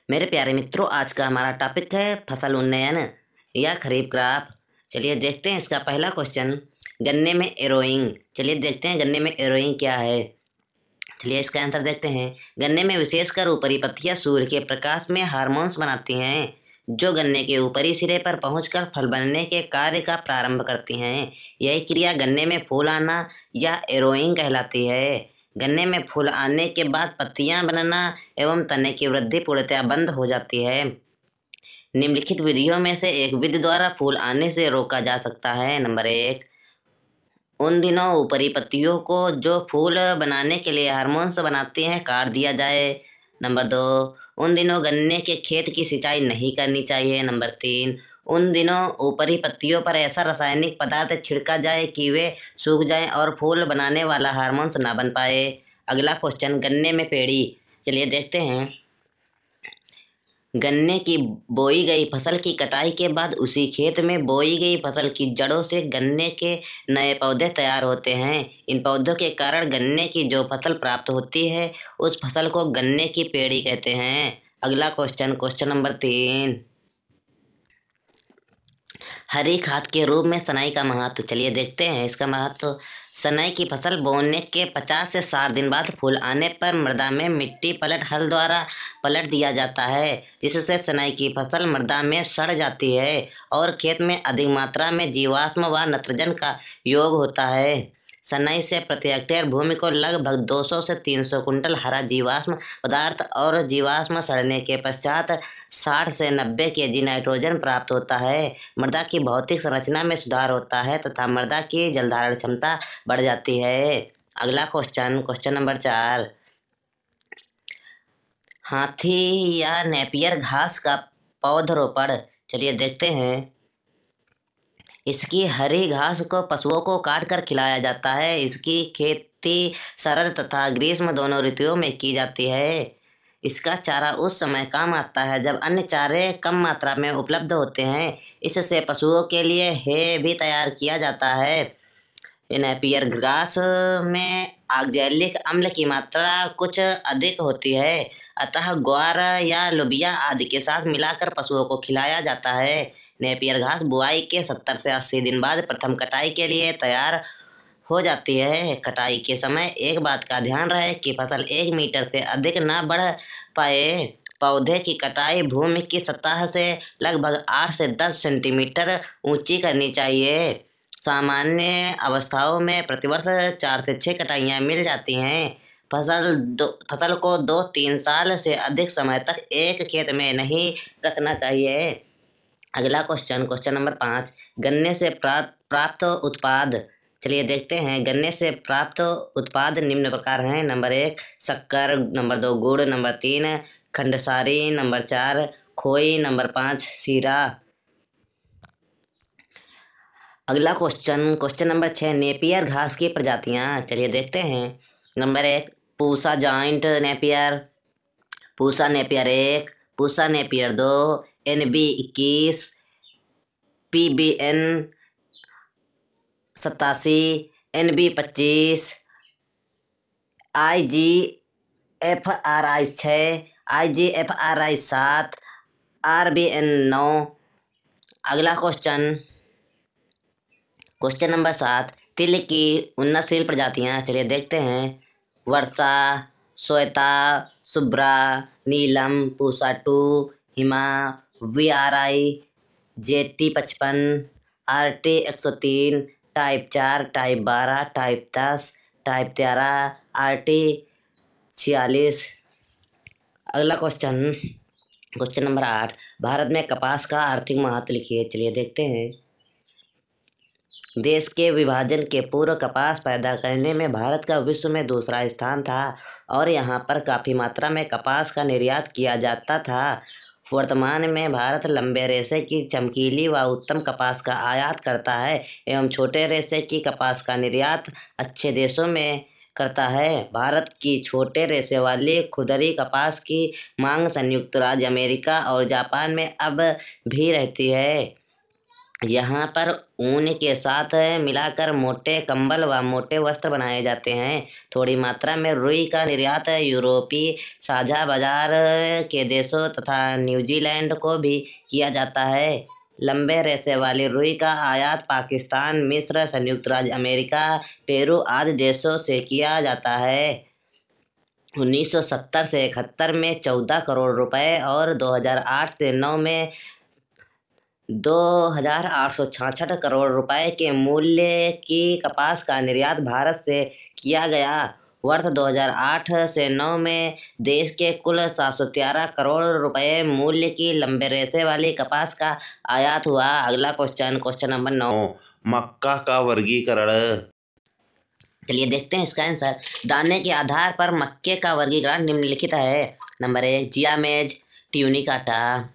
मेरे प्यारे मित्रों, आज का हमारा टॉपिक है फसल उन्नयन या खरीफ क्रॉप। चलिए देखते हैं इसका पहला क्वेश्चन, गन्ने में एरोइंग। चलिए देखते हैं गन्ने में एरोइंग क्या है। चलिए इसका आंसर देखते हैं। गन्ने में विशेषकर ऊपरी पत्तियां सूर्य के प्रकाश में हार्मोन्स बनाती हैं, जो गन्ने के ऊपरी सिरे पर पहुंचकर फल बनने के कार्य का प्रारंभ करती हैं। यही क्रिया गन्ने में फूल आना या एरोइंग कहलाती है। गन्ने में फूल आने के बाद पत्तियां बनना एवं तने की वृद्धि पूर्णतया बंद हो जाती है। निम्नलिखित विधियों में से एक विधि द्वारा फूल आने से रोका जा सकता है। नंबर 1, उन दिनों ऊपरी पत्तियों को जो फूल बनाने के लिए हार्मोन्स बनाती हैं काट दिया जाए। नंबर 2, उन दिनों गन्ने के खेत की सिंचाई नहीं करनी चाहिए। नंबर 3, उन दिनों ऊपरी पत्तियों पर ऐसा रासायनिक पदार्थ छिड़का जाए कि वे सूख जाएं और फूल बनाने वाला हार्मोन्स ना बन पाए। अगला क्वेश्चन, गन्ने में पेड़ी। चलिए देखते हैं। गन्ने की बोई गई फसल की कटाई के बाद उसी खेत में बोई गई फसल की जड़ों से गन्ने के नए पौधे तैयार होते हैं। इन पौधों के कारण गन्ने की जो फसल प्राप्त होती है उस फसल को गन्ने की पेड़ी कहते हैं। अगला क्वेश्चन, क्वेश्चन नंबर 3, हरी खाद के रूप में सनाई का महत्व। चलिए देखते हैं इसका महत्व। सनई की फसल बोने के 50 से 60 दिन बाद फूल आने पर मृदा में मिट्टी पलट हल द्वारा पलट दिया जाता है, जिससे सनई की फसल मृदा में सड़ जाती है और खेत में अधिक मात्रा में जीवाश्म व नाइट्रोजन का योग होता है। सनई से प्रति हेक्टेयर भूमि को लगभग 200 से 300 कुंटल हरा जीवाश्म पदार्थ और जीवाश्म सड़ने के पश्चात 60 से 90 केजी नाइट्रोजन प्राप्त होता है। मृदा की भौतिक संरचना में सुधार होता है तथा मृदा की जलधारण क्षमता बढ़ जाती है। अगला क्वेश्चन, क्वेश्चन नंबर 4, हाथी या नेपियर घास का पौधरोपण। चलिए देखते हैं। इसकी हरी घास को पशुओं को काट कर खिलाया जाता है। इसकी खेती शरद तथा ग्रीष्म दोनों ऋतुओं में की जाती है। इसका चारा उस समय काम आता है जब अन्य चारे कम मात्रा में उपलब्ध होते हैं। इससे पशुओं के लिए हे भी तैयार किया जाता है। नेपियर घास में ऑक्जेलिक अम्ल की मात्रा कुछ अधिक होती है, अतः ग्वार या लोबिया आदि के साथ मिलाकर पशुओं को खिलाया जाता है। नेपियर घास बुआई के 70 से 80 दिन बाद प्रथम कटाई के लिए तैयार हो जाती है। कटाई के समय एक बात का ध्यान रहे कि फसल 1 मीटर से अधिक न बढ़ पाए। पौधे की कटाई भूमि की सतह से लगभग 8 से 10 सेंटीमीटर ऊंची करनी चाहिए। सामान्य अवस्थाओं में प्रतिवर्ष 4 से 6 कटाइयाँ मिल जाती हैं। फसल को 2-3 साल से अधिक समय तक एक खेत में नहीं रखना चाहिए। अगला क्वेश्चन, क्वेश्चन नंबर 5, गन्ने से प्राप्त उत्पाद। चलिए देखते हैं। गन्ने से प्राप्त उत्पाद निम्न प्रकार हैं। नंबर 1, शक्कर। नंबर 2, गुड़। नंबर 3, खंडसारी। नंबर 4, खोई। नंबर 5, सीरा। अगला क्वेश्चन, क्वेश्चन नंबर 6, नेपियर घास की प्रजातियां। चलिए देखते हैं। Number 1, Pusa joint Napier. Pusa Napier 1, Pusa Napier 2, NB21, PBN 87, NB25, IGFRI 6, IGFRI 7, RBN 9। अगला क्वेश्चन, क्वेश्चन नंबर 7, तिल की उन्नतशील प्रजातियां। चलिए देखते हैं। वर्षा, श्वेता, शुभ्रा, नीलम, पूसा 2, हिमा, VRI, JT55, RT 103, type 4, type 12, type 10, type 13, RT 46। अगला क्वेश्चन, क्वेश्चन नंबर 8, भारत में कपास का आर्थिक महत्व लिखिए। चलिए देखते हैं। देश के विभाजन के पूर्व कपास पैदा करने में भारत का विश्व में दूसरा स्थान था और यहाँ पर काफ़ी मात्रा में कपास का निर्यात किया जाता था। वर्तमान में भारत लंबे रेशे की चमकीली व उत्तम कपास का आयात करता है एवं छोटे रेशे की कपास का निर्यात अच्छे देशों में करता है। भारत की छोटे रेशे वाली खुरदरी कपास की मांग संयुक्त राज्य अमेरिका और जापान में अब भी रहती है। यहाँ पर ऊन के साथ मिलाकर मोटे कंबल व मोटे वस्त्र बनाए जाते हैं। थोड़ी मात्रा में रुई का निर्यात यूरोपीय साझा बाजार के देशों तथा न्यूजीलैंड को भी किया जाता है। लंबे रेशे वाली रुई का आयात पाकिस्तान, मिस्र, संयुक्त राज्य अमेरिका, पेरू आदि देशों से किया जाता है। 1970 से 71 में 14 करोड़ रुपए और 2008 से 9 में 2,866 करोड़ रुपए के मूल्य की कपास का निर्यात भारत से किया गया। वर्ष 2008 से 9 में देश के कुल 713 करोड़ रुपए मूल्य की लंबे रेशे वाली कपास का आयात हुआ। अगला क्वेश्चन नंबर 9, मक्का का वर्गीकरण। चलिए देखते हैं इसका आंसर। दाने के आधार पर मक्के का वर्गीकरण निम्नलिखित है। Number 1, जियामेज Tunicata.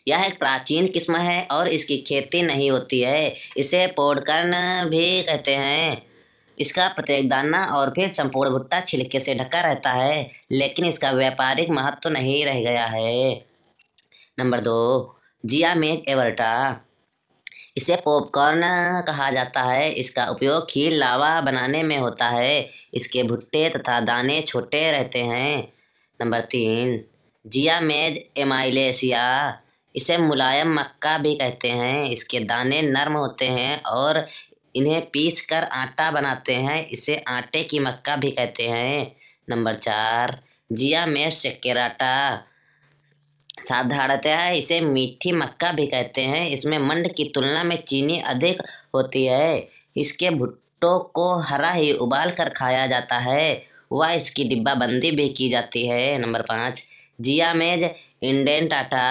यह एक प्राचीन किस्म है और इसकी खेती नहीं होती है। इसे पॉडकॉर्न भी कहते हैं। इसका प्रत्येक दाना और फिर संपूर्ण भुट्टा छिलके से ढका रहता है, लेकिन इसका व्यापारिक महत्व नहीं रह गया है। Number 2, जियामेज aorta. इसे पॉपकॉर्न कहा जाता है। इसका उपयोग खीर लावा बनाने में होता है। इसके भुट्टे तथा दाने छोटे रहते हैं। नंबर 3, जियामेज एमाइलेसिया। इसे मुलायम मक्का भी कहते हैं। इसके दाने नरम होते हैं और इन्हें पीस कर आटा बनाते हैं। इसे आटे की मक्का भी कहते हैं। नंबर 4, जियामेज सेकेराटा। साधारणतः इसे मीठी मक्का भी कहते हैं। इसमें मंड की तुलना में चीनी अधिक होती है। इसके भुट्टों को हरा ही उबाल कर खाया जाता है व इसकी डिब्बाबंदी भी की जाती है। नंबर 5, जियामेज इंडेंटाटा।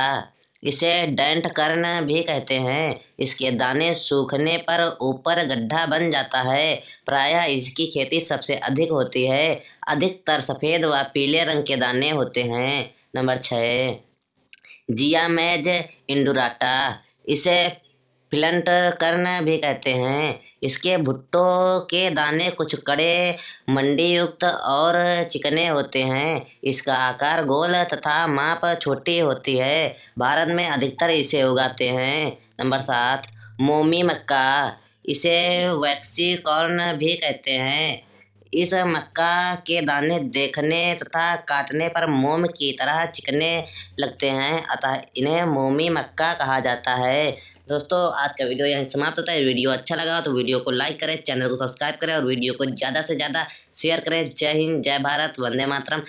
इसे डेंट कॉर्न भी कहते हैं। इसके दाने सूखने पर ऊपर गड्ढा बन जाता है। प्रायः इसकी खेती सबसे अधिक होती है। अधिकतर सफ़ेद व पीले रंग के दाने होते हैं। नंबर 6, जियामेज इंडुराटा। इसे फ्लंट कॉर्न भी कहते हैं। इसके भुट्टों के दाने कुछ कड़े, मंडी युक्त और चिकने होते हैं। इसका आकार गोल तथा माप छोटी होती है। भारत में अधिकतर इसे उगाते हैं। नंबर 7, मोमी मक्का। इसे वैक्सी कॉर्न भी कहते हैं। इस मक्का के दाने देखने तथा काटने पर मोम की तरह चिकने लगते हैं, अतः इन्हें मोमी मक्का कहा जाता है। दोस्तों, आज का वीडियो यहीं समाप्त होता है। वीडियो अच्छा लगा तो वीडियो को लाइक करें, चैनल को सब्सक्राइब करें और वीडियो को ज़्यादा से ज़्यादा शेयर करें। जय हिंद, जय भारत, वंदे मातरम।